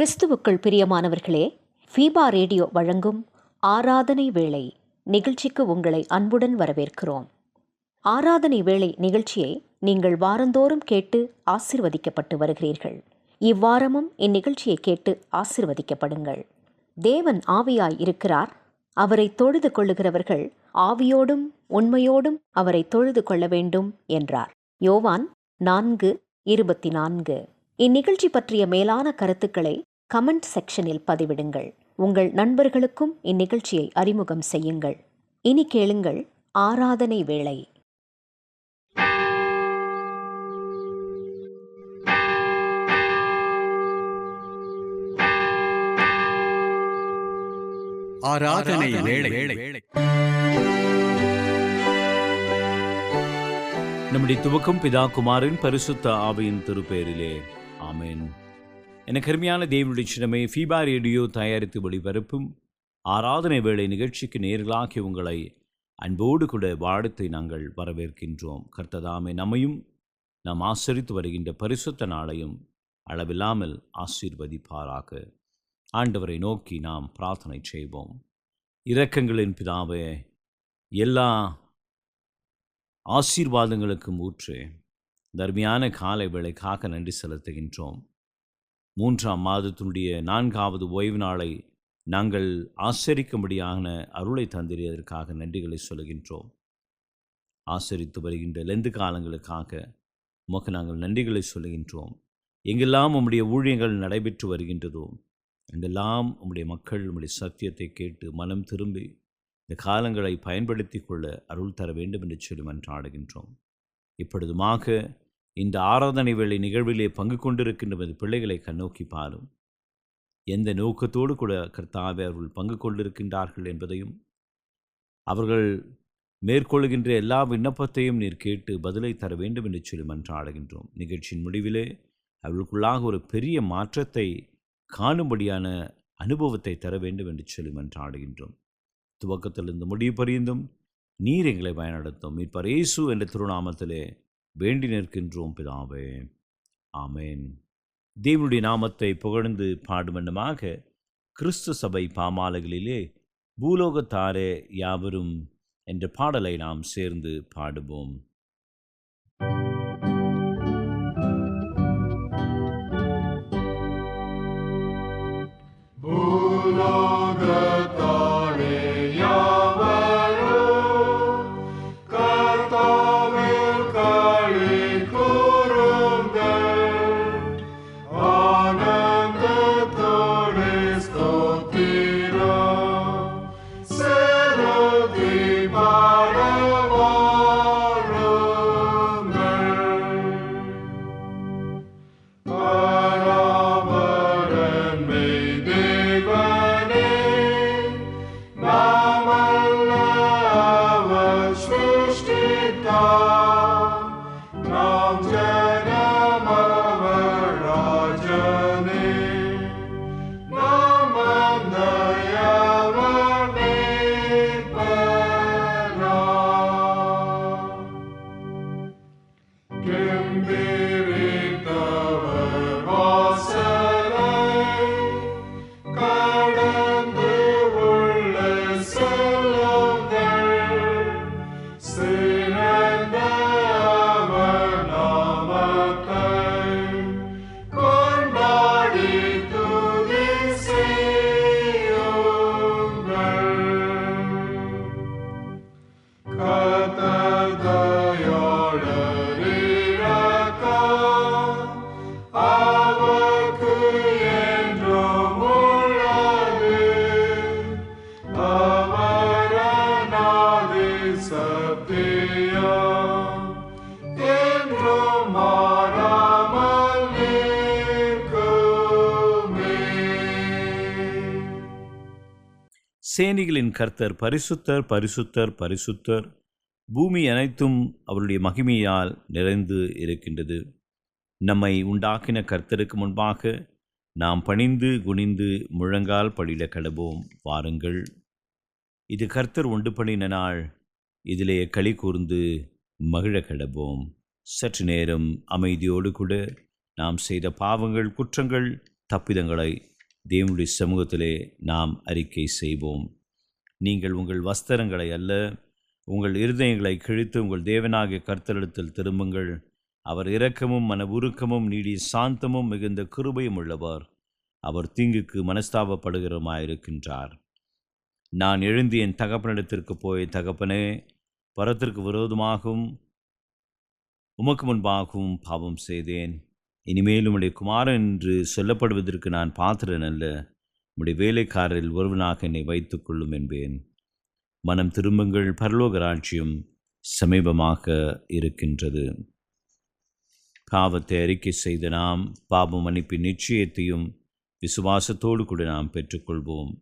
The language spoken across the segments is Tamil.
கிறிஸ்துவுக்குள் பிரியமானவர்களே, ஃபீபா ரேடியோ வழங்கும் ஆராதனை வேளை நிகழ்ச்சிக்கு உங்களை அன்புடன் வரவேற்கிறோம். ஆராதனை வேளை நிகழ்ச்சியை நீங்கள் வாரந்தோறும் கேட்டு ஆசீர்வதிக்கப்பட்டு வருகிறீர்கள். இவ்வாரமும் இந்நிகழ்ச்சியை கேட்டு ஆசீர்வதிக்கப்படுங்கள். தேவன் ஆவியாய் இருக்கிறார். அவரை தொழுது கொள்ளுகிறவர்கள் ஆவியோடும் உண்மையோடும் அவரை தொழுது கொள்ள வேண்டும் என்றார். யோவான் 4:24. இந்நிகழ்ச்சி பற்றிய மேலான கருத்துக்களை கமெண்ட் செக்ஷனில் பதிவிடுங்கள். உங்கள் நண்பர்களுக்கும் இந்நிகழ்ச்சியை அறிமுகம் செய்யுங்கள். இனி கேளுங்கள் ஆராதனை வேளை. ஆராதனை வேளை. நம்முடைய துவக்கம் பிதா குமாரின் பரிசுத்த ஆவியின் திருப்பெயரிலே, ஆமென். எனக்கு அருமையான தேவனுடைய சின்னமே, ஃபீபா ரேடியோ தயாரித்து ஒளிபரப்பும் ஆராதனை வேளை நிகழ்ச்சிக்கு நேர்களாகி உங்களை அன்போடு கூட வாழ்த்தை நாங்கள் வரவேற்கின்றோம். கர்த்ததாமே நம்மையும் நாம் ஆசரித்து வருகின்ற பரிசுத்த நாளையும் அளவில்லாமல் ஆசீர்வதிப்பாராக. ஆண்டவரை நோக்கி நாம் பிரார்த்தனை செய்வோம். இரக்கங்களின் பிதாவே, எல்லா ஆசீர்வாதங்களுக்கும் ஊற்று தர்மியான காலை வேளைக்காக நன்றி செலுத்துகின்றோம். 3ஆம் மாதத்தினுடைய 4வது ஓய்வு நாளை நாங்கள் ஆசரிக்கும்படியான அருளை தந்திரியதற்காக நன்றிகளை சொல்கின்றோம். ஆசரித்து வருகின்ற லெந்து காலங்களுக்காக உமக்கு நாங்கள் நன்றிகளை சொல்கின்றோம். எங்கெல்லாம் உம்முடைய ஊழியங்கள் நடைபெற்று வருகின்றதோ அங்கெல்லாம் உம்முடைய மக்கள் உம்முடைய சத்தியத்தை கேட்டு மனம் திரும்பி இந்த காலங்களை பயன்படுத்தி கொள்ள அருள் தர வேண்டும் என்று சொல்லி மன்றாடுகின்றோம். இப்பொழுதுமாக இந்த ஆராதனை வேளை நிகழ்விலே பங்கு கொண்டிருக்கின்ற பிள்ளைகளை கண்ணோக்கி பாரும். எந்த நோக்கத்தோடு கூட கர்த்தாவே அவர்கள் பங்கு கொண்டிருக்கின்றார்கள் என்பதையும் அவர்கள் மேற்கொள்கின்ற எல்லா விண்ணப்பத்தையும் நீர் கேட்டு பதிலை தர வேண்டும் என்று சொல்லி மன்றாடுகின்றோம். நிகழ்ச்சியின் முடிவிலே அவர்களுக்குள்ளாக ஒரு பெரிய மாற்றத்தை காணும்படியான அனுபவத்தை தர வேண்டும் என்று சொல்லி மன்றாடுகின்றோம். துவக்கத்திலிருந்து முடிவு பரியந்தும் நீர் எங்களை பயனடுத்தும். மீட்பர் இயேசு என்ற திருநாமத்திலே வேண்டி நிற்கின்றோம் பிதாவே, ஆமென். தேவனுடைய நாமத்தை புகழ்ந்து பாடுமன்னமாக கிறிஸ்து சபை பாமாலைகளிலே பூலோகத்தாரே யாவரும் என்ற பாடலை நாம் சேர்ந்து பாடுவோம். சேனைகளின் கர்த்தர் பரிசுத்தர் பரிசுத்தர் பரிசுத்தர், பூமி அனைத்தும் அவருடைய மகிமையால் நிறைந்து இருக்கின்றது. நம்மை உண்டாக்கின கர்த்தருக்கு முன்பாக நாம் பணிந்து குனிந்து முழங்கால் படியிட கடவோம். வாருங்கள், இது கர்த்தர் உண்டு பண்ணின நாள், இதிலே களி கூர்ந்து மகிழ கடவோம். சற்று நேரம் அமைதியோடு கூட நாம் செய்த பாவங்கள், குற்றங்கள், தப்பிதங்களை தேவனுடைய சமூகத்திலே நாம் அறிக்கை செய்வோம். நீங்கள் உங்கள் வஸ்திரங்களை அல்ல, உங்கள் இருதயங்களை கிழித்து உங்கள் தேவனாகிய கர்த்தரிடத்தில் திரும்புங்கள். அவர் இரக்கமும் மன உருக்கமும் நீடிய சாந்தமும் மிகுந்த கிருபையும் உள்ளவர். அவர் தீங்குக்கு மனஸ்தாபப்படுகிறமாயிருக்கின்றார். நான் எழுந்து என் தகப்பனிடத்திற்கு போய், தகப்பனே, பரத்திற்கு விரோதமாகவும் உமக்கு முன்பாகவும் பாவம் செய்தேன். இனிமேல் உம்முடைய குமாரன் என்று சொல்லப்படுவதற்கு நான் பாத்திரன் அல்ல. உம்முடைய வேலைக்காரரில் ஒருவனாக என்னை வைத்துக் கொள்ளும் என்பேன். மனம் திரும்புங்கள், பரலோக ராஜ்யம் சமீபமாக இருக்கின்றது. பாவத்தை அறிக்கை செய்த நாம் பாவம் மன்னிப்பின் நிச்சயத்தையும் விசுவாசத்தோடு கூட நாம் பெற்றுக்கொள்வோம்.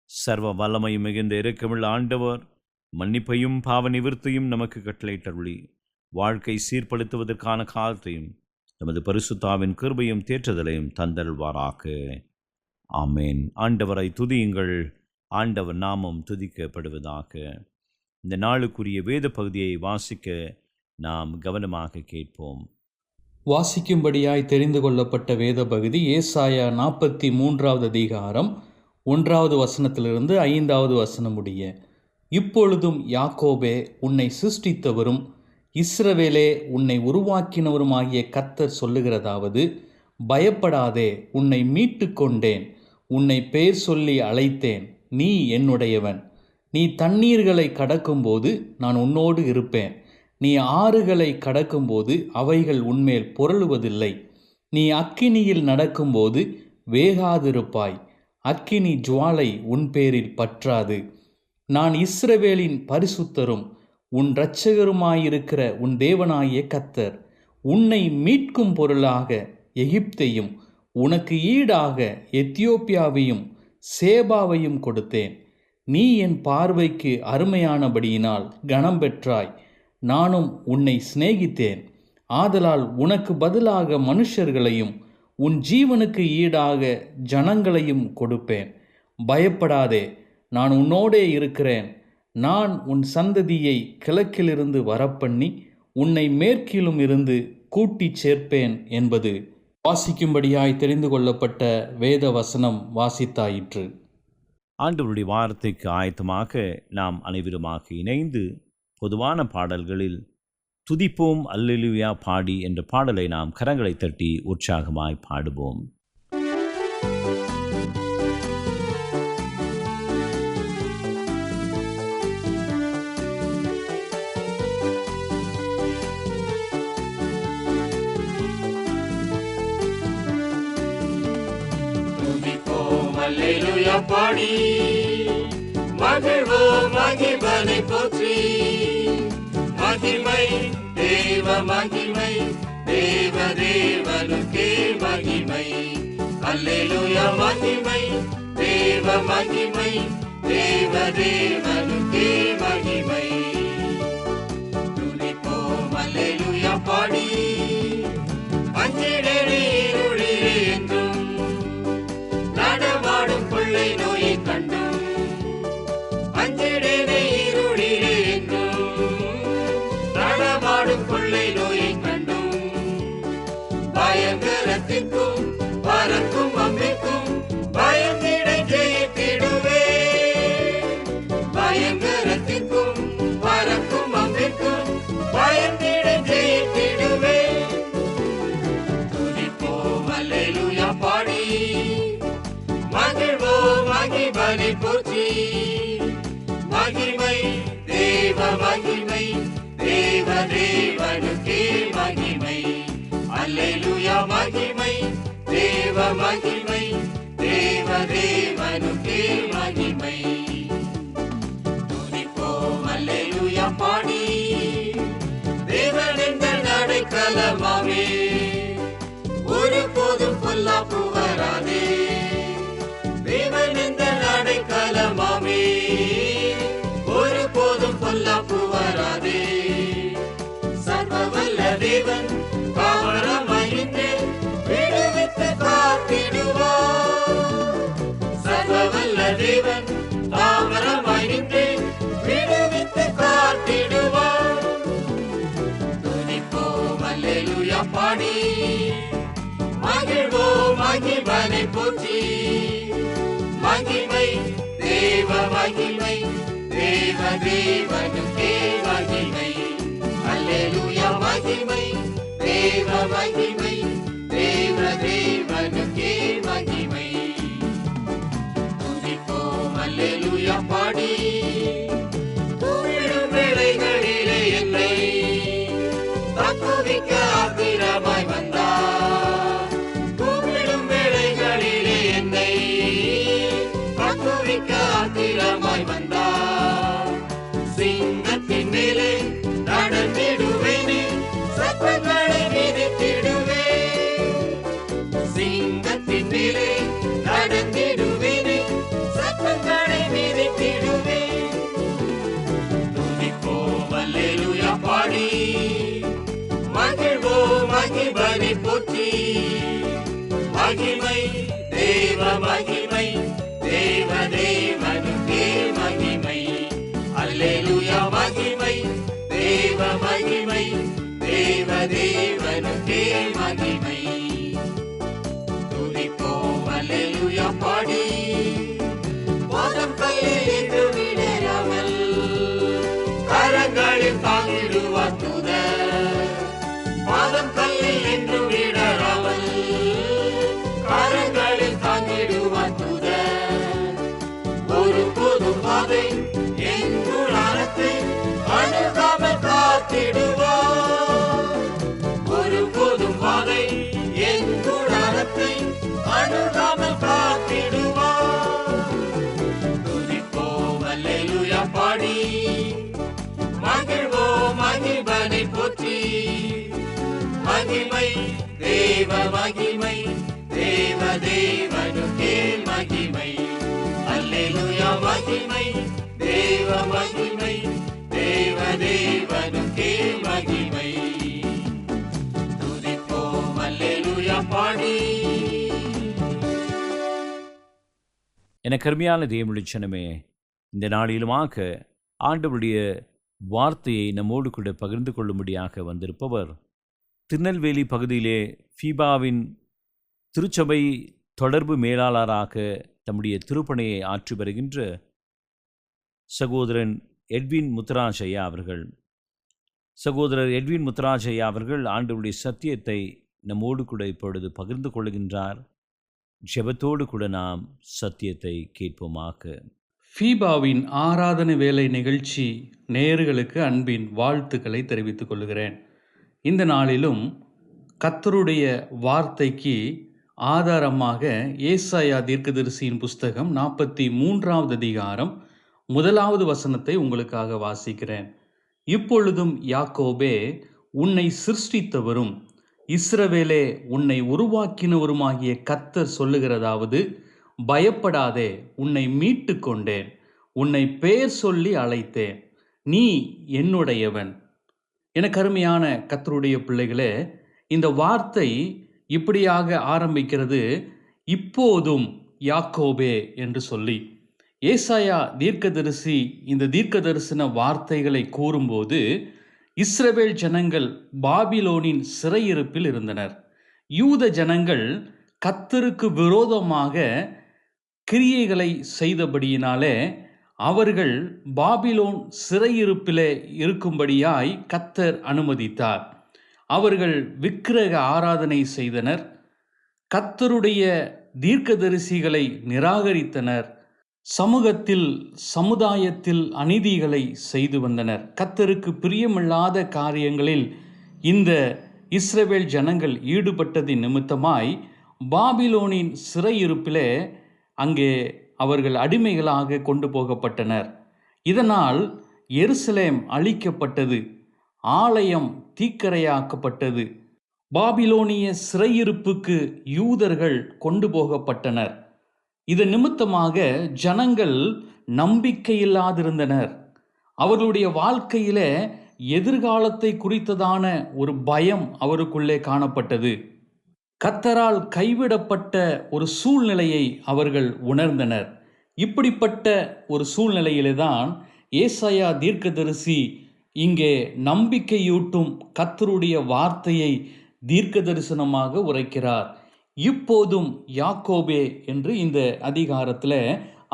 சர்வ வல்லமையும் மிகுந்த இரக்கமுள்ள ஆண்டவர் மன்னிப்பையும் பாவ நிவர்த்தியும் நமக்கு கட்டளையிட்டருளி வாழ்க்கை சீர்படுத்துவதற்கான காலத்தையும் நமது பரிசுத்தாவின் கிருபையும் தேற்றுதலையும் தந்தல்வாராக. ஆமேன். ஆண்டவரை துதியுங்கள், ஆண்டவர் நாமம் துதிக்கப்படுவதாக. இந்த நாளுக்குரிய வேத பகுதியை வாசிக்க நாம் கவனமாக கேட்போம். வாசிக்கும்படியாய் தெரிந்து கொள்ளப்பட்ட வேத பகுதி ஏசாயா 43வது அதிகாரம் 1வது வசனத்திலிருந்து 5வது வசனம் முடிய. இப்பொழுதும் யாக்கோபே, உன்னை சிருஷ்டித்தவரும் இஸ்ரவேலே உன்னை உருவாக்கினவருமாகிய கர்த்தர் சொல்லுகிறதாவது, பயப்படாதே, உன்னை மீட்டு கொண்டேன், உன்னை பேர் சொல்லி அழைத்தேன், நீ என்னுடையவன். நீ தண்ணீர்களை கடக்கும்போது நான் உன்னோடு இருப்பேன், நீ ஆறுகளை கடக்கும்போது அவைகள் உன்மேல் புரளுவதில்லை. நீ அக்கினியில் நடக்கும்போது வேகாதிருப்பாய், அக்கினி ஜுவாலை உன் பேரில் பற்றாது. நான் இஸ்ரவேலின் பரிசுத்தரும் உன் இரட்சகருமாயிருக்கிற உன் தேவனாகிய கர்த்தர். உன்னை மீட்கும் பொருளாக எகிப்தையும் உனக்கு ஈடாக எத்தியோப்பியாவையும் சேபாவையும் கொடுத்தேன். நீ என் பார்வைக்கு அருமையானபடியினால் கனம் பெற்றாய். நானும் உன்னை சிநேகித்தேன். ஆதலால் உனக்கு பதிலாக மனுஷர்களையும் உன் ஜீவனுக்கு ஈடாக ஜனங்களையும் கொடுப்பேன். பயப்படாதே, நான் உன்னோடே இருக்கிறேன். நான் உன் சந்ததியை கிழக்கிலிருந்து வரப்பண்ணி உன்னை மேற்கிலும் இருந்து கூட்டிச் சேர்ப்பேன் என்பது வாசிக்கும்படியாய் தெரிந்து கொள்ளப்பட்ட வேத வசனம் வாசித்தாயிற்று. ஆண்டவருடைய வார்த்தைக்கு ஆயத்தமாக நாம் அனைவருமாக இணைந்து பொதுவான பாடல்களில் துதிப்போம் அல்லேலூயா பாடி என்ற பாடலை நாம் கரங்களை தட்டி உற்சாகமாய் பாடுவோம். அல்லேலூயா பாடி மகிழ்வோம், மகிமனை போற்றி. மகிமை தேவ மகிமை, தேவ தேவனுக்கே மகிமை. அல்லேலூயா மகிமை தேவ மகிமை, தேவ தேவனுக்கே மகிமை. துதிப்போம் அல்லேலூயா பாடி அஞ்சிடரே இருளிலே என்றும் நடமாடும் கொள்ளை நோயை கண்டும். அஞ்சிடரே இருளிலே என்றும் நடமாடும் கொள்ளை நோயை கண்டும். பயங்கரத்திற்கும் பறக்கும் அம்பிக்கும் பயந்திடை ஜெயித்திடுவே. பயங்கரத்திற்கும் பறக்கும் அம்பிக்கும் பயந்திடை ஜெயித்திடுவே. துதிப்போம் அல்லேலூயா பாடி மகிழ்வோம், மகிமனை போற்றி. மகிமை தேவ மகிமை, தேவ தேவனுக்கே மகிமை. அல்லேலூயா மகிமை தேவ மகிமை, தேவ தேவனுக்கே மகிமை. துதிப்போம் அல்லேலூயா பாடி தேவன் எங்கள் அடைக்கலமாமே, ஒருபோதும் பொல்லாப்பு வராதே. தேவன் எங்கள் அடைக்கலமாமே, ஒருபோதும் பொல்லாப்பு வராதே. சர்வவல்ல தேவன் காவலமாயிருந்து விடுவித்து காத்திடுவார். சர்வவல்ல தேவன் காவலமாயிருந்து விடுவித்து காத்திடுவார். துதிப்போம் அல்லேலூயா பாடி மகிழ்வோம், மகிமனை போற்றி. மகிமை தேவ மகிமை தேவ தேவனுக்கே மகிமை அல்லேலூயா மகிமை தேவ மகிமை தேவ தேவனுக்கே மகிமை துதிப்போம் அல்லேலூயா பாடி கூவிடும் வேளைகளிலே என்னை தப்புவிக்க ஆத்திரமாய் வந்தார் கூவிடும் வேளைகளிலே என்னை தப்புவிக்க ஆத்திரமாய் வந்தார் சிங்கத்தின் மேலே நடந்திடுவேனே சத்தங்களை மிதித்திடுவேன் சிங்கத்தின் மேலே நடந்திடுவேனே சத்தங்களை மிதித்திடுவேன் துதிப்போம் அல்லேலூயா பாடி மகிழ்வோம் மகிபனை போற்றி மகிமை தேவ மகிமை தேவ தேவனுக்கே மகிமை அல்லேலூயா மகிமை தேவ மகிமை தேவ தேவனுக்கே மகிமை துதிப்போம் அல்லேலூயா பாடி பாதம் கையில் இன்று விடராமல் கரங்களில் தாங்கிடுவார் தூதர் பாதம் கையில் இன்று விடராமல் கரங்களில் தாங்கிடுவார் தூதர் ஒரு புது பாதை என் குணத்தை அணுகாமல் காத்திடுவார் ஒரு புது பாதை என் குணத்தை அணுகாமல் காத்திடுவார் துதிப்போம் அல்லேலூயா பாடி மகிழ்வோம் மகிபனை போற்றி மகிமை தேவ மகிமை தேவ தேவனுக்கே மகிமை அல்லேலூயா மகிமை தேவ மகிமை தேவ தேவனுக்கே மகிமை துதிப்போம் அல்லேலூயா பாடி எனக்கு அருமையான தேவனுடைய இந்த நாளிலுமாக ஆண்டவருடைய வார்த்தையை நம்மோடு கூட பகிர்ந்து கொள்ளும்படியாக வந்திருப்பவர் திருநெல்வேலி பகுதியிலே ஃபீபாவின் திருச்சபை தொடர்பு மேலாளராக தம்முடைய திருப்பணியை ஆற்றி வருகின்ற சகோதரன் எட்வின் முத்துராஜ் ஐயா அவர்கள். சகோதரர் எட்வின் முத்துராஜ் ஐயா அவர்கள் ஆண்டவருடைய சத்தியத்தை நம்மோடு கூட இப்பொழுது பகிர்ந்து கொள்கின்றார். ஜெபத்தோடு கூட நாம் சத்தியத்தை கேட்போமாக. ஃபீபாவின் ஆராதனை வேலை நிகழ்ச்சி நேயர்களுக்கு அன்பின் வாழ்த்துக்களை தெரிவித்துக் கொள்கிறேன். இந்த நாளிலும் கர்த்தருடைய வார்த்தைக்கு ஆதாரமாக ஏசாயா தீர்க்கதரிசியின் புஸ்தகம் 43வது அதிகாரம் 1வது வசனத்தை உங்களுக்காக வாசிக்கிறேன். இப்பொழுதும் யாக்கோபே உன்னை சிருஷ்டித்தவரும் இஸ்ரவேலே உன்னை உருவாக்கினவருமாகிய கர்த்தர் சொல்லுகிறதாவது, பயப்படாதே, உன்னை மீட்டு கொண்டேன், உன்னை பெயர் சொல்லி அழைத்தேன், நீ என்னுடையவன். எனக்கு அருமையான கர்த்தருடைய பிள்ளைகளே, இந்த வார்த்தை இப்படியாக ஆரம்பிக்கிறது, இப்போதும் யாக்கோபே என்று சொல்லி. ஏசாயா தீர்க்கதரிசி இந்த தீர்க்க தரிசன வார்த்தைகளை கூறும்போது இஸ்ரவேல் ஜனங்கள் பாபிலோனின் சிறையிருப்பில் இருந்தனர். யூத ஜனங்கள் கர்த்தருக்கு விரோதமாக கிரியைகளை செய்தபடியினாலே அவர்கள் பாபிலோன் சிறையிருப்பிலே இருக்கும்படியாய் கர்த்தர் அனுமதித்தார். அவர்கள் விக்கிரக ஆராதனை செய்தனர், கர்த்தருடைய தீர்க்கதரிசிகளை நிராகரித்தனர், சமூகத்தில் சமுதாயத்தில் அநீதிகளை செய்து வந்தனர். கர்த்தருக்கு பிரியமில்லாத காரியங்களில் இந்த இஸ்ரவேல் ஜனங்கள் ஈடுபட்டதின் நிமித்தமாய் பாபிலோனின் சிறையிருப்பிலே அங்கே அவர்கள் அடிமைகளாக கொண்டு போகப்பட்டனர். இதனால் எருசலேம் அழிக்கப்பட்டது, ஆலயம் தீக்கிரையாக்கப்பட்டது, பாபிலோனிய சிறையிருப்புக்கு யூதர்கள் கொண்டு போகப்பட்டனர். இது நிமித்தமாக ஜனங்கள் நம்பிக்கையில்லாதிருந்தனர். அவர்களுடைய வாழ்க்கையிலே எதிர்காலத்தை குறித்ததான ஒரு பயம் அவருக்குள்ளே காணப்பட்டது. கர்த்தரால் கைவிடப்பட்ட ஒரு சூழ்நிலையை அவர்கள் உணர்ந்தனர். இப்படிப்பட்ட ஒரு சூழ்நிலையிலே தான் ஏசாயா தீர்க்கதரிசி இங்கே நம்பிக்கையூட்டும் கர்த்தருடைய வார்த்தையை தீர்க்க தரிசனமாக உரைக்கிறார். இப்போதும் யாக்கோபே என்று இந்த அதிகாரத்தில்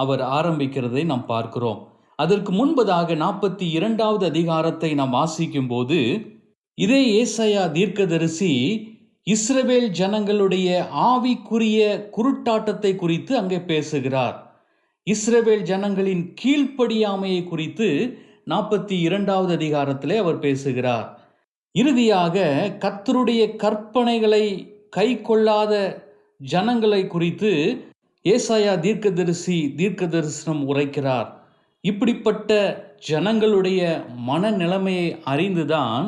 அவர் ஆரம்பிக்கிறதை நாம் பார்க்கிறோம். அதற்கு முன்பதாக 42வது அதிகாரத்தை நாம் வாசிக்கும் போது இதே ஏசாயா தீர்க்கதரிசி இஸ்ரவேல் ஜனங்களுடைய ஆவிக்குரிய குருட்டாட்டத்தை குறித்து அங்கே பேசுகிறார். இஸ்ரவேல் ஜனங்களின் கீழ்ப்படியாமையை குறித்து 42வது அதிகாரத்திலே அவர் பேசுகிறார். இறுதியாக கர்த்தருடைய கற்பனைகளை கை கொள்ளாத ஜனங்களை குறித்து ஏசாயா தீர்க்கதரிசனம் உரைக்கிறார். இப்படிப்பட்ட ஜனங்களுடைய மனநிலைமையை அறிந்துதான்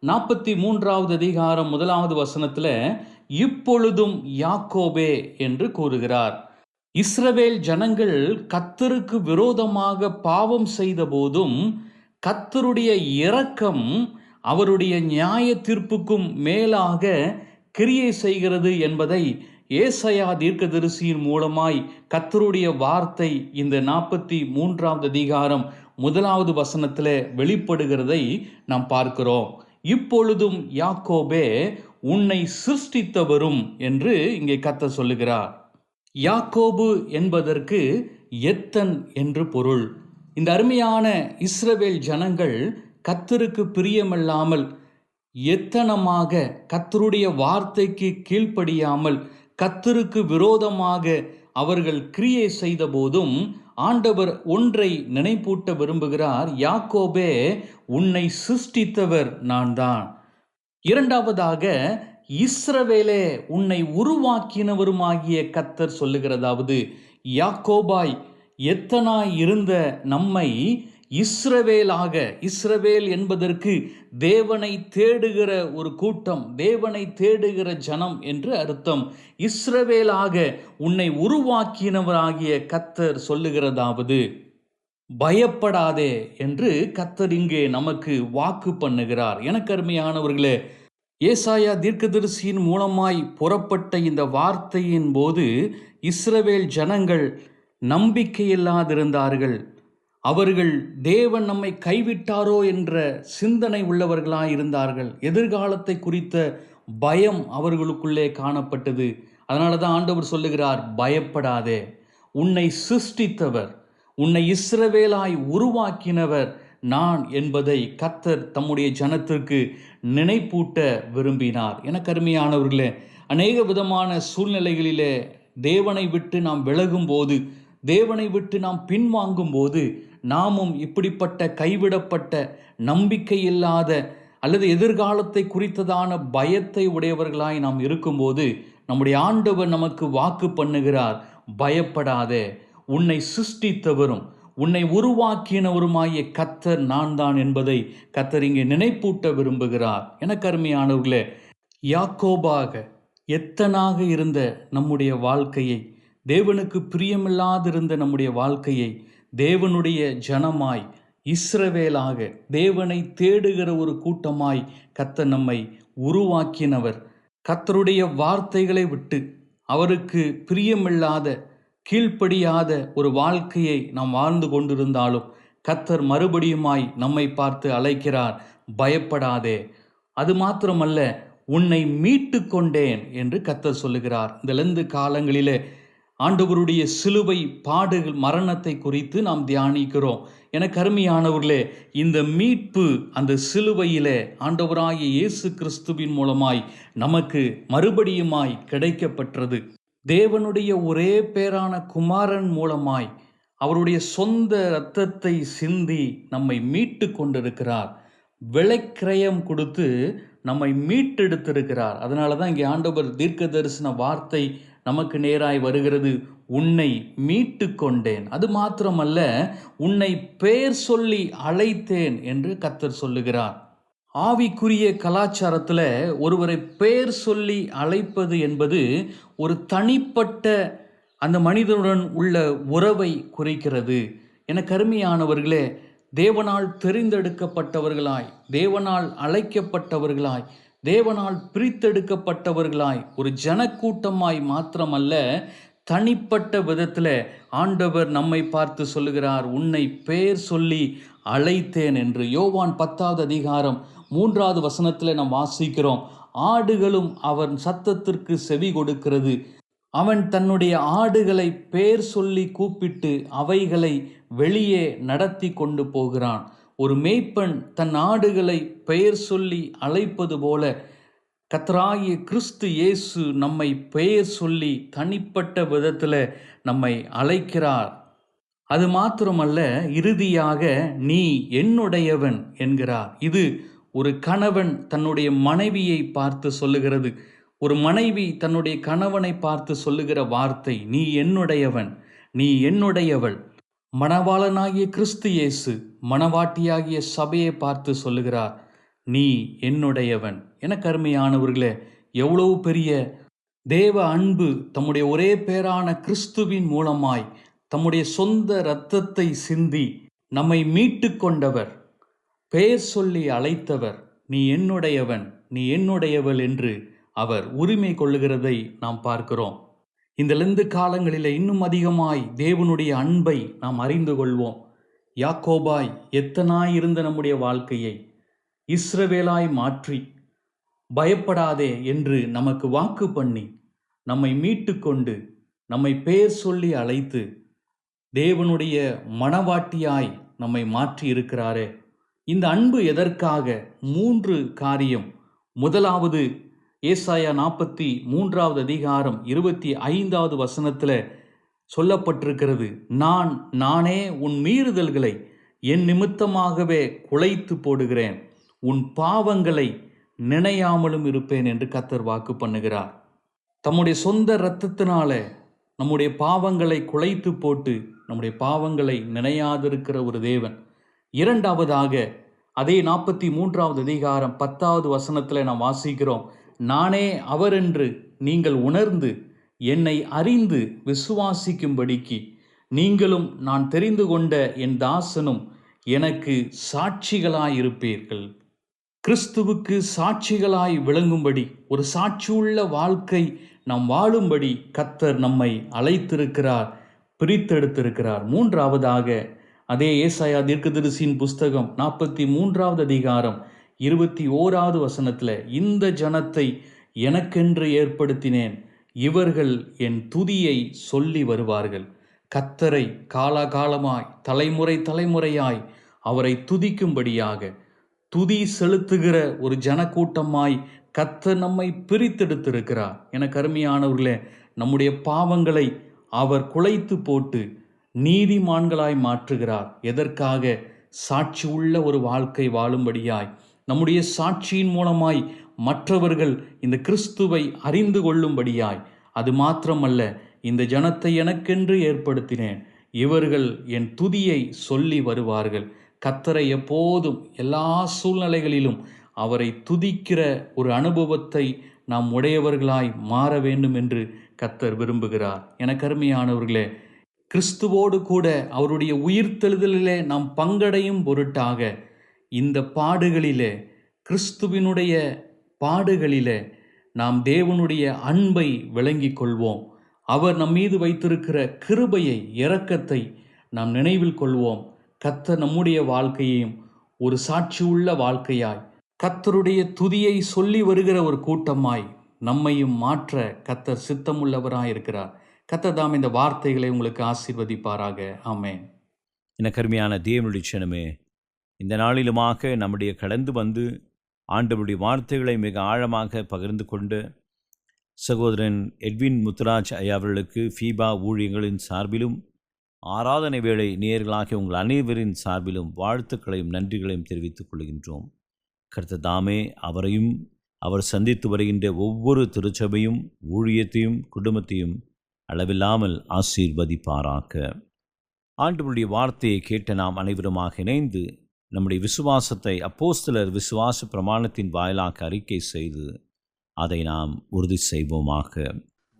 43வது அதிகாரம் 1வது வசனத்தில் இப்பொழுதும் யாக்கோபே என்று கூறுகிறார். இஸ்ரவேல் ஜனங்கள் கர்த்தருக்கு விரோதமாக பாவம் செய்த போதும் கர்த்தருடைய இரக்கம் அவருடைய நியாய தீர்ப்புக்கும் மேலாக கிரியை செய்கிறது என்பதை ஏசாயா தீர்க்கதரிசியின் மூலமாய் கர்த்தருடைய வார்த்தை இந்த 43வது அதிகாரம் 1வது வசனத்தில் வெளிப்படுகிறதை நாம் பார்க்கிறோம். இப்பொழுதும் யாக்கோபே உன்னை சிருஷ்டித்தவரும் என்று இங்கே கர்த்தர் சொல்லுகிறார். யாக்கோபு என்பதற்கு எத்தன் என்று பொருள். இந்த அருமையான இஸ்ரவேல் ஜனங்கள் கர்த்தருக்கு பிரியமில்லாமல் எத்தனமாக கர்த்தருடைய வார்த்தைக்கு கீழ்ப்படியாமல் கர்த்தருக்கு விரோதமாக அவர்கள் கிரியை செய்த போதும் ஆண்டவர் ஒன்றை நினைப்பூட்ட விரும்புகிறார். யாக்கோபே உன்னை சிருஷ்டித்தவர் நான் தான். இரண்டாவதாக இஸ்ரவேலே உன்னை உருவாக்கினவருமாகிய கர்த்தர் சொல்லுகிறதாவது, யாக்கோபாய் எத்தனாய் இருந்த நம்மை இஸ்ரவேலாக, இஸ்ரவேல் என்பதற்கு தேவனை தேடுகிற ஒரு கூட்டம், தேவனை தேடுகிற ஜனம் என்று அர்த்தம். இஸ்ரவேலாக உன்னை உருவாக்கினவராகிய கர்த்தர் சொல்லுகிறதாவது, பயப்படாதே என்று கர்த்தர் இங்கே நமக்கு வாக்கு பண்ணுகிறார். எனக்கு அருமையானவர்களே, ஏசாயா தீர்க்கதரிசியின் மூலமாய் புறப்பட்ட இந்த வார்த்தையின் போது இஸ்ரவேல் ஜனங்கள் நம்பிக்கையில்லாதிருந்தார்கள். அவர்கள் தேவன் நம்மை கைவிட்டாரோ என்ற சிந்தனை உள்ளவர்களாயிருந்தார்கள். எதிர்காலத்தை குறித்த பயம் அவர்களுக்குள்ளே காணப்பட்டது. அதனால தான் ஆண்டவர் சொல்லுகிறார், பயப்படாதே, உன்னை சிருஷ்டித்தவர், உன்னை இஸ்ரவேலாய் உருவாக்கினவர் நான் என்பதை கர்த்தர் தம்முடைய ஜனத்திற்கு நினைப்பூட்ட விரும்பினார். எனக்கு அருமையானவர்களே, அநேக விதமான சூழ்நிலைகளிலே தேவனை விட்டு நாம் விலகும் போது, தேவனை விட்டு நாம் பின்வாங்கும் போது, நாமும் இப்படிப்பட்ட கைவிடப்பட்ட நம்பிக்கை இல்லாத அல்லது எதிர்காலத்தை குறித்ததான பயத்தை உடையவர்களாய் நாம் இருக்கும்போது நம்முடைய ஆண்டவர் நமக்கு வாக்கு பண்ணுகிறார், பயப்படாதே, உன்னை சிருஷ்டித்தவரும் உன்னை உருவாக்கினவருமாகிய கர்த்தர் நான் தான் என்பதை கர்த்தர் இங்கே நினைப்பூட்ட விரும்புகிறார். எனக்கு அருமையானவர்களே, யாக்கோபாக எத்தனாக இருந்த நம்முடைய வாழ்க்கையை, தேவனுக்கு பிரியமில்லாதிருந்த நம்முடைய வாழ்க்கையை தேவனுடைய ஜனமாய், இஸ்ரவேலாக, தேவனை தேடுகிற ஒரு கூட்டமாய் கர்த்தர் நம்மை உருவாக்கினவர். கர்த்தருடைய வார்த்தைகளை விட்டு அவருக்கு பிரியமில்லாத, கீழ்ப்படியாத ஒரு வாழ்க்கையை நாம் வாழ்ந்து கொண்டிருந்தாலும் கர்த்தர் மறுபடியுமாய் நம்மை பார்த்து அழைக்கிறார், பயப்படாதே. அது மாத்திரமல்ல, உன்னை மீட்டு கொண்டேன் என்று கர்த்தர் சொல்லுகிறார். இந்த லெந்து காலங்களிலே ஆண்டவருடைய சிலுவை பாடுகள், மரணத்தை குறித்து நாம் தியானிக்கிறோம். எனக்கு அருமையானவர்களே, இந்த மீட்பு அந்த சிலுவையிலே ஆண்டவராகிய இயேசு கிறிஸ்துவின் மூலமாய் நமக்கு மறுபடியுமாய் கிடைக்கப்பெற்றது. தேவனுடைய ஒரே பேரான குமாரன் மூலமாய் அவருடைய சொந்த இரத்தத்தை சிந்தி நம்மை மீட்டு கொண்டிருக்கிறார். விலைக்கிரயம் கொடுத்து நம்மை மீட்டெடுத்திருக்கிறார். அதனால தான் இங்கே ஆண்டவர் தீர்க்க தரிசன வார்த்தை நமக்கு நேராய் வருகிறது, உன்னை மீட்டு கொண்டேன். அது மாத்திரமல்ல, உன்னை பெயர் சொல்லி அழைத்தேன் என்று கர்த்தர் சொல்லுகிறார். ஆவிக்குரிய கலாச்சாரத்தில் ஒருவரை பெயர் சொல்லி அழைப்பது என்பது ஒரு தனிப்பட்ட அந்த மனிதனுடன் உள்ள உறவை குறிக்கிறது. எனக்கு அருமையானவர்களே, தேவனால் தெரிந்தெடுக்கப்பட்டவர்களாய், தேவனால் அழைக்கப்பட்டவர்களாய், தேவனால் பிரித்தெடுக்கப்பட்டவர்களாய், ஒரு ஜனக்கூட்டமாய் மாத்திரமல்ல, தனிப்பட்ட விதத்தில் ஆண்டவர் நம்மை பார்த்து சொல்லுகிறார், உன்னை பெயர் சொல்லி அழைத்தேன் என்று. யோவான் 10வது அதிகாரம் 3வது வசனத்தில் நாம் வாசிக்கிறோம், ஆடுகளும் அவன் சத்தத்திற்கு செவி கொடுக்கிறது. அவன் தன்னுடைய ஆடுகளை பெயர் சொல்லி கூப்பிட்டு அவைகளை வெளியே நடத்தி கொண்டு போகிறான். ஒரு மேய்ப்பன் தன் ஆடுகளை பெயர் சொல்லி அழைப்பது போல கர்த்தராகிய கிறிஸ்து இயேசு நம்மை பெயர் சொல்லி தனிப்பட்ட விதத்தில் நம்மை அழைக்கிறார். அது மாத்திரமல்ல, இறுதியாக நீ என்னுடையவன் என்கிறார். இது ஒரு கணவன் தன்னுடைய மனைவியை பார்த்து சொல்லுகிறது. ஒரு மனைவி தன்னுடைய கணவனை பார்த்து சொல்லுகிற வார்த்தை, நீ என்னுடையவன், நீ என்னுடையவள். மணவாளனாகிய கிறிஸ்து இயேசு மணவாட்டியாகிய சபையை பார்த்து சொல்லுகிறார், நீ என்னுடையவன். எனக்கு அருமையானவர்களே, எவ்வளவு பெரிய தேவ அன்பு! தம்முடைய ஒரே பேரான கிறிஸ்துவின் மூலமாய் தம்முடைய சொந்த இரத்தத்தை சிந்தி நம்மை மீட்டு கொண்டவர், பெயர் சொல்லி அழைத்தவர், நீ என்னுடையவன், நீ என்னுடையவள் என்று அவர் உரிமை கொள்ளுகிறதை நாம் பார்க்கிறோம். இந்த லெந்து காலங்களில் இன்னும் அதிகமாய் தேவனுடைய அன்பை நாம் அறிந்து கொள்வோம். யாக்கோபாய் எத்தனாய் இருந்த நம்முடைய வாழ்க்கையை இஸ்ரவேலாய் மாற்றி பயப்படாதே என்று நமக்கு வாக்கு பண்ணி நம்மை மீட்டு கொண்டு நம்மை பெயர் சொல்லி அழைத்து தேவனுடைய மணவாட்டியாய் நம்மை மாற்றி இருக்கிறாரே. இந்த அன்பு எதற்காக? 3 காரியம். முதலாவது, ஏசாயா 43வது அதிகாரம் 25வது வசனத்தில் சொல்லப்பட்டிருக்கிறது, நானே உன் மீறுதல்களை என் நிமித்தமாகவே குலைத்து போடுகிறேன், உன் பாவங்களை நினையாமலும் இருப்பேன் என்று கர்த்தர் வாக்கு பண்ணுகிறார். தம்முடைய சொந்த இரத்தத்தினால நம்முடைய பாவங்களை குலைத்து போட்டு நம்முடைய பாவங்களை நினையாதிருக்கிற ஒரு தேவன். இரண்டாவதாக, அதே 43வது அதிகாரம் 10வது வசனத்தில் நாம் வாசிக்கிறோம், நானே அவர் என்று நீங்கள் உணர்ந்து என்னை அறிந்து விசுவாசிக்கும்படிக்கு நீங்களும் நான் தெரிந்து கொண்ட என் தாசனும் எனக்கு சாட்சிகளாயிருப்பீர்கள். கிறிஸ்துவுக்கு சாட்சிகளாய் விளங்கும்படி, ஒரு சாட்சியுள்ள வாழ்க்கை நாம் வாழும்படி கர்த்தர் நம்மை அழைத்திருக்கிறார், பிரித்தெடுத்திருக்கிறார். மூன்றாவதாக, அதே ஏசாயா தீர்க்கதரிசியின் புஸ்தகம் 43வது அதிகாரம் 21வது வசனத்தில், இந்த ஜனத்தை எனக்கென்று ஏற்படுத்தினேன், இவர்கள் என் துதியை சொல்லி வருவார்கள். கர்த்தரை காலாகாலமாய் தலைமுறை தலைமுறையாய் அவரை துதிக்கும்படியாக துதி செலுத்துகிற ஒரு ஜனக்கூட்டமாய் கர்த்தர் நம்மை பிரித்தெடுத்திருக்கிறார். எனக்கு அருமையானவர்களே, நம்முடைய பாவங்களை அவர் குலைத்து போட்டு நீதிமான்களாய் மாற்றுகிறார். எதற்காக? சாட்சி உள்ள ஒரு வாழ்க்கை வாழும்படியாய். நம்முடைய சாட்சியின் மூலமாய் மற்றவர்கள் இந்த கிறிஸ்துவை அறிந்து கொள்ளும்படியாய். அது மாத்திரமல்ல, இந்த ஜனத்தை எனக்கென்று ஏற்படுத்தினேன், இவர்கள் என் துதியை சொல்லி வருவார்கள். கர்த்தரை எப்போதும் எல்லா சூழ்நிலைகளிலும் அவரை துதிக்கிற ஒரு அனுபவத்தை நாம் உடையவர்களாய் மாற வேண்டும் என்று கர்த்தர் விரும்புகிறார். எனக்கு அருமையானவர்களே, கிறிஸ்துவோடு கூட அவருடைய உயிர்த்தெழுதலிலே நாம் பங்கடையும் பொருட்டாக இந்த பாடுகளிலே, கிறிஸ்துவினுடைய பாடுகளிலே நாம் தேவனுடைய அன்பை விளங்கிக் கொள்வோம். அவர் நம் மீது வைத்திருக்கிற கிருபையை, இரக்கத்தை நாம் நினைவில் கொள்வோம். கர்த்தர் நம்முடைய வாழ்க்கையையும் ஒரு சாட்சியுள்ள வாழ்க்கையாய், கர்த்தருடைய துதியை சொல்லி வருகிற ஒரு கூட்டமாய் நம்மையும் மாற்ற கர்த்தர் சித்தமுள்ளவராய் இருக்கிறார். கர்த்தர் தாம் இந்த வார்த்தைகளை உங்களுக்கு ஆசீர்வதிப்பாராக. ஆமென். எனக்கு அருமையான தேவனுடைய ஜனமே, இந்த நாளிலுமாக நம்முடைய கடந்து வந்து ஆண்டவருடைய வார்த்தைகளை மிக ஆழமாக பகிர்ந்து கொண்டு சகோதரன் எட்வின் முத்துராஜ் ஐயா அவர்களுக்கு ஃபீபா ஊழியங்களின் சார்பிலும் ஆராதனை வேளை நேயர்களாகிய உங்கள் அனைவரின் சார்பிலும் வாழ்த்துக்களையும் நன்றிகளையும் தெரிவித்துக் கொள்கின்றோம். கர்த்தர் தாமே அவரையும் அவர் சந்தித்து வருகின்ற ஒவ்வொரு திருச்சபையும் ஊழியத்தையும் குடும்பத்தையும் அளவில்லாமல் ஆசீர்வதிப்பாராக. ஆண்டவருடைய வார்த்தையை கேட்ட நாம் அனைவருமாக இணைந்து நம்முடைய விசுவாசத்தை அப்போஸ்தலர் விசுவாச பிரமாணத்தின் வாயிலாக அறிக்கை செய்து அதை நாம் உறுதி செய்வோமாக.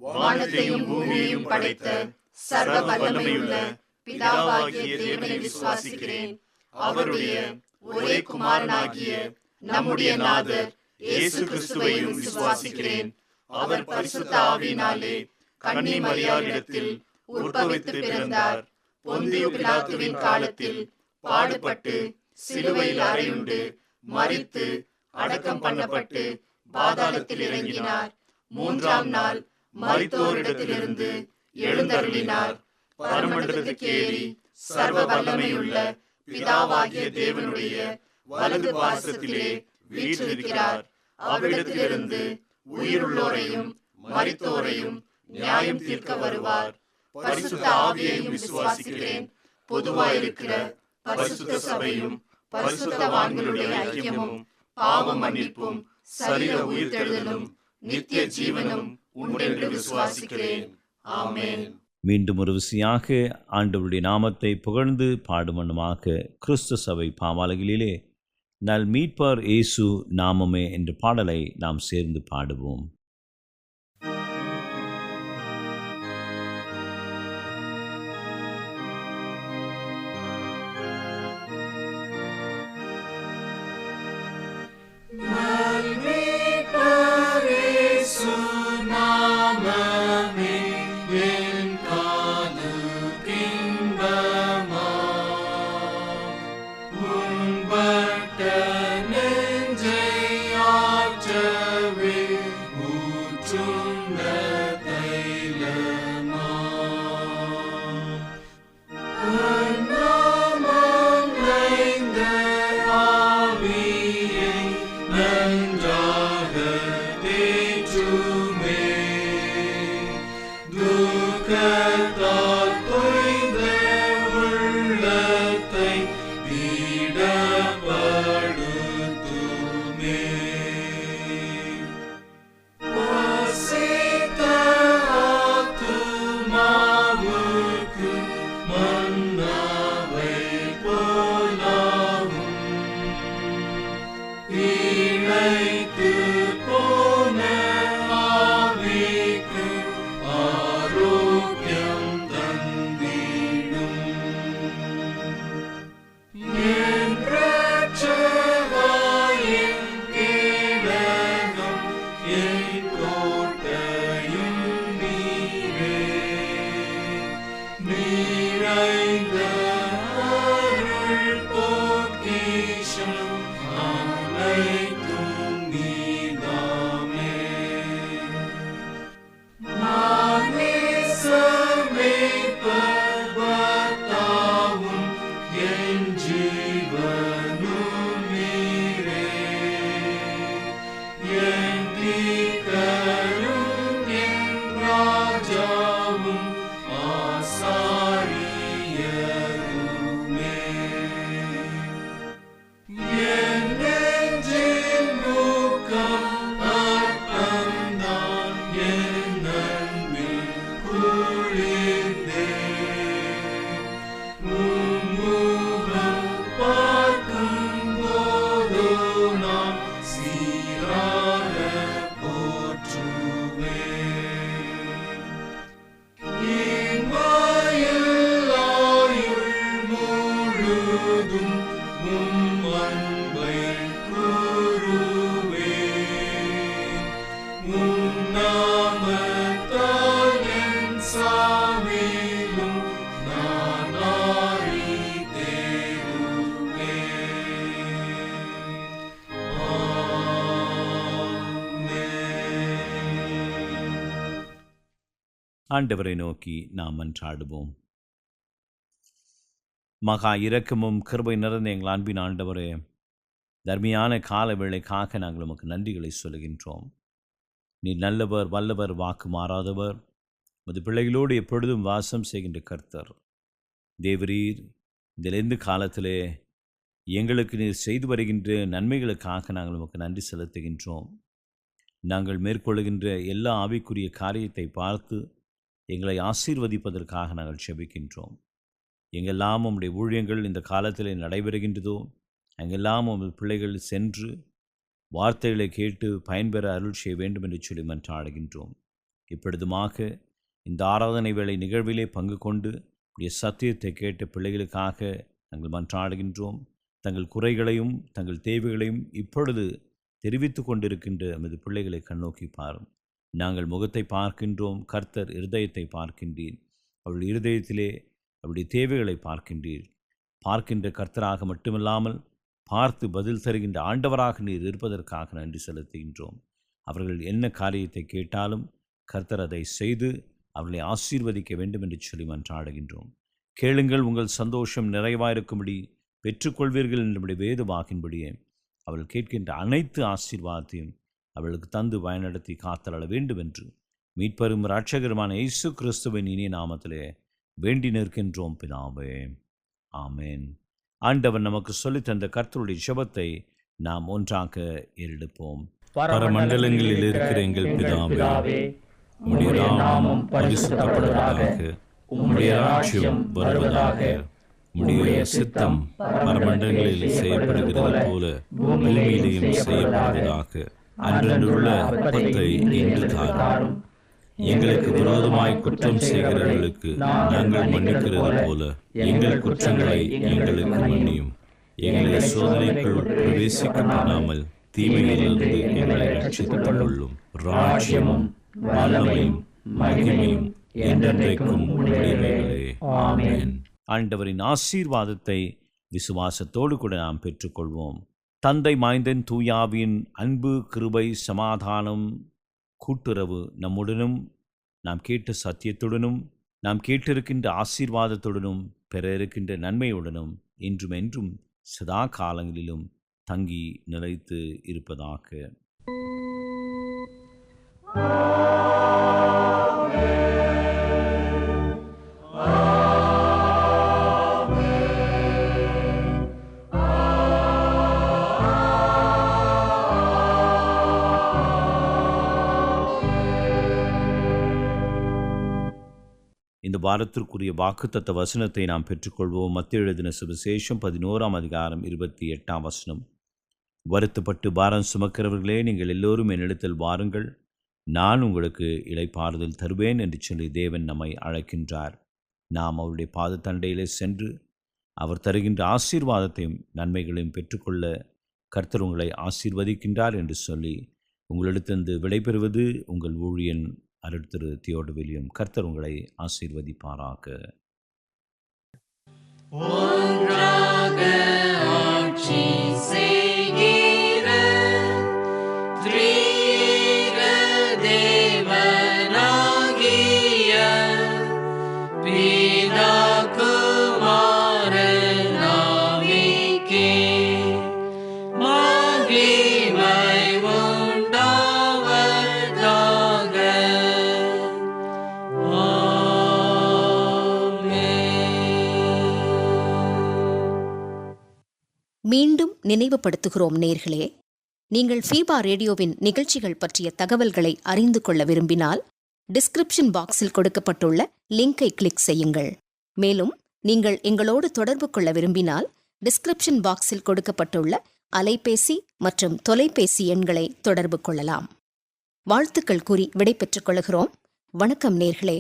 வானத்தையும் பூமியையும் படைத்த சர்வ வல்லமையுள்ள பிதாவாகிய தேவனை விசுவாசிக்கிறேன். அவருடைய ஒரே குமாரனாகிய நம்முடைய நாதர் இயேசு கிறிஸ்துவையும் விசுவாசிக்கிறேன். அவர் பரிசுத்த ஆவியினாலே கன்னி மரியாளிடத்தில் உற்பவித்து பிறந்தார். பொந்தியு பிலாத்துவின் காலத்தில் பாடுபட்டு சிலுவையில் அறையுண்டு மரித்து அடக்கம் பண்ணப்பட்டு பாதாளத்தில் இறங்கினார். மூன்றாம் நாள் மரித்தோரிடத்திலிருந்து எழுந்தருளினார். பரமண்டலத்துக்கு ஏறி சர்வ வல்லமையுள்ள பிதாவாகிய தேவனுடைய வலது பாசத்திலே வீற்றிருக்கிறார். அவ்விடத்திலிருந்து உயிருள்ளோரையும் மரித்தோரையும் நியாயம் தீர்க்க வருவார். பரிசுத்த ஆவியையும் விசுவாசிக்கிறேன். பொதுவாயிருக்கிற பரிசுத்த சபையும் பரிசுத்தவான்களுடைய ஐக்கியமும் பாவ மன்னிப்பும் சரீர உயிர்த்தெழுதலும் நித்திய ஜீவனும் உண்டென்று விசுவாசிக்கிறேன். ஆமென். மீண்டும் ஒரு விசையாக ஆண்டவருடைய நாமத்தை புகழ்ந்து பாடுமனுமாக கிறிஸ்து சபை பாமாலைகளிலே நல் மீட்பர் இயேசு நாமமே என்ற பாடலை நாம் சேர்ந்து பாடுவோம். ஆண்டவரை நோக்கி நாம் மன்றாடுவோம். மகா இரக்கமும் கிருபை நிறைந்த எங்கள் அன்பின் ஆண்டவரே, தர்மியான கால வேளைக்காக நாங்கள் உமக்கு நன்றிகளை சொல்லுகின்றோம். நீர் நல்லவர், வல்லவர், வாக்கு மாறாதவர், உமது பிள்ளைகளோடு எப்பொழுதும் வாசம் செய்கின்ற கர்த்தர். தேவரீர் இதிலிருந்து காலத்திலே எங்களுக்கு நீர் செய்து வருகின்ற நன்மைகளுக்காக நாங்கள் உமக்கு நன்றி செலுத்துகின்றோம். நாங்கள் மேற்கொள்ளுகின்ற எல்லா ஆவிக்குரிய காரியத்தை பார்த்து எங்களை ஆசீர்வதிப்பதற்காக நாங்கள் செபிக்கின்றோம். எங்கெல்லாம் உம்முடைய ஊழியங்கள் இந்த காலத்தில் நடைபெறுகின்றதோ அங்கெல்லாம் உங்கள் பிள்ளைகள் சென்று வார்த்தைகளை கேட்டு பயன்பெற அருள் செய்ய வேண்டும் என்று சொல்லி மன்றாடுகின்றோம். இப்பொழுதுமாக இந்த ஆராதனை வேளை நிகழ்விலே பங்கு கொண்டு உடைய சத்தியத்தை கேட்ட பிள்ளைகளுக்காக நாங்கள் மன்றாடுகின்றோம். தங்கள் குறைகளையும் தங்கள் தேவைகளையும் இப்பொழுது தெரிவித்து கொண்டிருக்கின்ற நமது பிள்ளைகளை கண்ணோக்கி பாரும். நாங்கள் முகத்தை பார்க்கின்றோம், கர்த்தர் இருதயத்தை பார்க்கின்றீர். அவருடைய இருதயத்திலே அவருடைய தேவைகளை பார்க்கின்றீர். பார்க்கின்ற கர்த்தராக மட்டுமில்லாமல் பார்த்து பதில் தருகின்ற ஆண்டவராக நீர் இருப்பதற்காக நன்றி செலுத்துகின்றோம். அவர்கள் என்ன காரியத்தை கேட்டாலும் கர்த்தர் அதை செய்து அவர்களை ஆசீர்வதிக்க வேண்டும் என்று சொல்லி மன்றாடுகின்றோம். கேளுங்கள், உங்கள் சந்தோஷம் நிறைவாயிருக்கும்படி பெற்றுக்கொள்வீர்கள் என்றுடைய வேத வாக்கின்படியே அவள் கேட்கின்ற அனைத்து ஆசீர்வாதத்தையும் அவளுக்கு தந்து பயனடத்தி காத்தள வேண்டும் என்று மீட்பெரும் இரட்சகருமான இயேசு கிறிஸ்துவின் இனிய நாமத்திலே வேண்டி நிற்கின்றோம் பிதாவே, ஆமேன். ஆண்டவர் நமக்கு சொல்லித்தந்த கர்த்தருடைய ஜெபத்தை நாம் ஒன்றாக ஏறெடுப்போம். பரமண்டலங்களில் இருக்கிற எங்கள் பிதாவே, உம்முடைய நாமம் பரிசுத்தப்படுவதாக, உம்முடைய ராஜ்யம் வருவதாக, உம்முடைய சித்தம் பரமண்டலங்களில் செய்யப்படுகிறது போல பூமியிலேயும் செய்யப்படுவதாக. அன்றன்றுள்ள அப்பத்தை இன்று தாரும். எங்களுக்கு விரோதமாய் குற்றம் செய்கிறவர்களுக்கு நாங்கள் மன்னிக்கிறது போல எங்கள் குற்றங்களை எங்களுக்கு மன்னியும். எங்களை சோதனைக்குள் பிரவேசிக்க பண்ணாமல் தீமையிலிருந்து எங்களை ரட்சித்துக் கொள்ளும். ராஜ்யமும் வல்லமையும் மகிமையும் என்றென்றைக்கும் உடையவைகளே. ஆமென். ஆண்டவரின் ஆசீர்வாதத்தை விசுவாசத்தோடு கூட நாம் பெற்றுக்கொள்வோம். தந்தை, மாய்ந்தன், தூயாவியின் அன்பு, கிருபை, சமாதானம், கூட்டுறவு நம்முடனும் நாம் கேட்ட சத்தியத்துடனும் நாம் கேட்டிருக்கின்ற ஆசீர்வாதத்துடனும் பெற இருக்கின்ற நன்மையுடனும் இன்றும் என்றும் சதா காலங்களிலும் தங்கி நிலைத்து இருப்பதாக. இந்த வாரத்திற்குரிய வாக்குத்தத்த வசனத்தை நாம் பெற்றுக்கொள்வோம். மத்தேயு எழுதின சுவிசேஷம் 11ஆம் அதிகாரம் 28ஆம் வசனம். வருத்தப்பட்டு பாரம் சுமக்கிறவர்களே, நீங்கள் எல்லோரும் என்னிடத்தில் வாருங்கள், நான் உங்களுக்கு இளைப்பாறுதல் தருவேன் என்று சொல்லி தேவன் நம்மை அழைக்கின்றார். நாம் அவருடைய பாதத்தண்டையிலே சென்று அவர் தருகின்ற ஆசீர்வாதத்தையும் நன்மைகளையும் பெற்றுக்கொள்ள கர்த்தர் உங்களை ஆசீர்வதிக்கின்றார் என்று சொல்லி உங்களிடத்திலிருந்து விடைபெறுவது உங்கள் ஊழியன் அருள் திரு தியோடு வில்லியம். கர்த்தர் உங்களை ஆசீர்வதிப்பாராக. மீண்டும் நினைவுபடுத்துகிறோம் நேர்களே, நீங்கள் ஃபீபா ரேடியோவின் நிகழ்ச்சிகள் பற்றிய தகவல்களை அறிந்து கொள்ள விரும்பினால் டிஸ்கிரிப்ஷன் பாக்ஸில் கொடுக்கப்பட்டுள்ள லிங்கை கிளிக் செய்யுங்கள். மேலும் நீங்கள் எங்களோடு தொடர்பு கொள்ள விரும்பினால் டிஸ்கிரிப்ஷன் பாக்ஸில் கொடுக்கப்பட்டுள்ள அலைபேசி மற்றும் தொலைபேசி எண்களை தொடர்பு கொள்ளலாம். வாழ்த்துக்கள் கூறி விடை பெற்றுக் கொள்கிறோம். வணக்கம் நேர்களே.